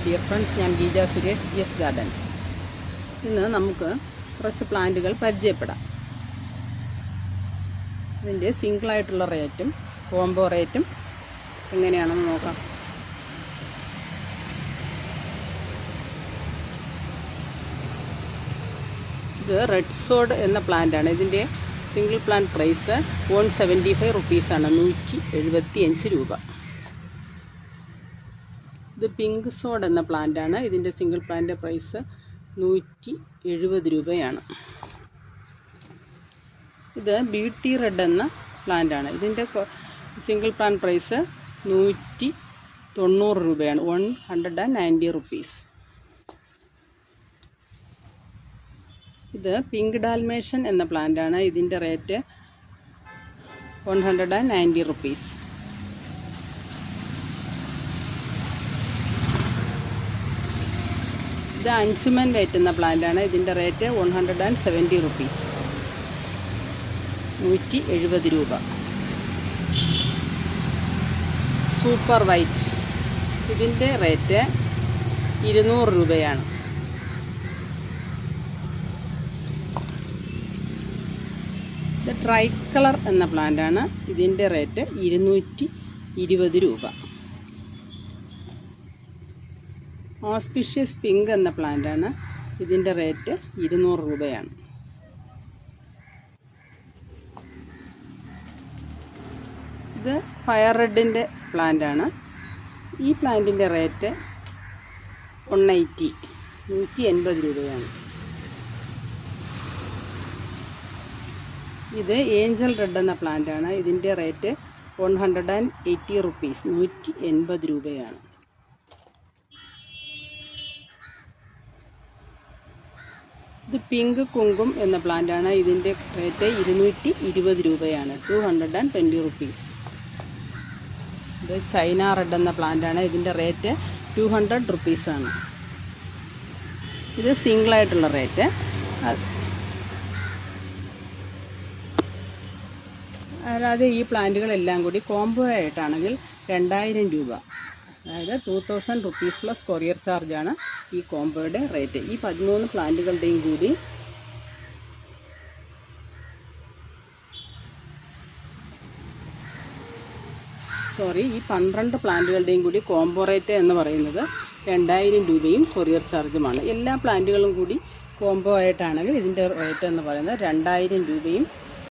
Dear friends, ഞാൻ ഗീജ Suresh, GS gardens. ഇന്ന് നമുക്ക് കുറച്ച് പ്ലാന്റുകൾ പരിചയപ്പെടാം. ഇതിൻ്റെ സിംഗിളായിട്ടുള്ള റേറ്റും കോംബോ റേറ്റും എങ്ങനെയാണെന്ന് നോക്കാം. ഇത് റെഡ് സോഡ് എന്ന പ്ലാന്റാണ്. ഇതിൻ്റെ സിംഗിൾ പ്ലാന്റ് പ്രൈസ് 175 റുപ്പീസാണ്, 175 രൂപ. ഇത് പിങ്ക് സോഡ് എന്ന പ്ലാന്റാണ്. ഇതിൻ്റെ സിംഗിൾ പ്ലാന്റ് പ്രൈസ് 170 രൂപയാണ്. ഇത് ബ്യൂട്ടി റെഡ് എന്ന പ്ലാന്റാണ്. ഇതിൻ്റെ സിംഗിൾ പ്ലാന്റ് പ്രൈസ് 190 രൂപയാണ്, 190 റുപ്പീസ്. ഇത് പിങ്ക് ഡാൽമേഷൻ എന്ന പ്ലാന്റാണ്. ഇതിൻ്റെ റേറ്റ് 190 റുപ്പീസ്. ഇത് അഞ്ചുമൻ വൈറ്റ് എന്ന പ്ലാന്റാണ്. ഇതിൻ്റെ റേറ്റ് 170 റുപ്പീസ്, 170 രൂപ. സൂപ്പർ വൈറ്റ്, ഇതിൻ്റെ റേറ്റ് 200 രൂപയാണ്. ഇത് ട്രൈ കളർ എന്ന പ്ലാന്റാണ്. ഇതിൻ്റെ റേറ്റ് 220 രൂപ. ഓസ്പിഷ്യസ് പിങ്ക് എന്ന പ്ലാന്റാണ്. ഇതിൻ്റെ റേറ്റ് 200 രൂപയാണ്. ഇത് ഫയർ റെഡിൻ്റെ പ്ലാന്റാണ്. ഈ പ്ലാന്റിൻ്റെ റേറ്റ് 180 രൂപയാണ്. ഇത് ഏഞ്ചൽ റെഡ് എന്ന പ്ലാന്റാണ്. ഇതിൻ്റെ റേറ്റ് 180 റുപ്പീസ്, 180 രൂപയാണ്. ഇത് പിങ്ക് കുങ്കും എന്ന പ്ലാന്റാണ്. ഇതിൻ്റെ റേറ്റ് 220 രൂപയാണ്, 220 റുപ്പീസ്. ഇത് ചൈന റെഡ് എന്ന പ്ലാന്റാണ്. ഇതിൻ്റെ റേറ്റ് 200 റുപ്പീസാണ്. ഇത് സിംഗിളായിട്ടുള്ള റേറ്റ്. അല്ലാതെ ഈ പ്ലാന്റുകളെല്ലാം കൂടി കോംബോ ആയിട്ടാണെങ്കിൽ 2000 രൂപ, അതായത് 2000 റുപ്പീസ് പ്ലസ് കൊറിയർ ചാർജാണ് ഈ കോംബോയുടെ റേറ്റ്. ഈ 13 പ്ലാന്റുകളുടെയും കൂടി ഈ 12 പ്ലാന്റുകളുടെയും കൂടി കോംബോ റേറ്റ് എന്ന് പറയുന്നത് 2000 രൂപയും കൊറിയർ ചാർജുമാണ്. എല്ലാ പ്ലാന്റുകളും കൂടി കോംബോ ആയിട്ടാണെങ്കിൽ ഇതിൻ്റെ റേറ്റ് എന്ന് പറയുന്നത് 2000 രൂപയും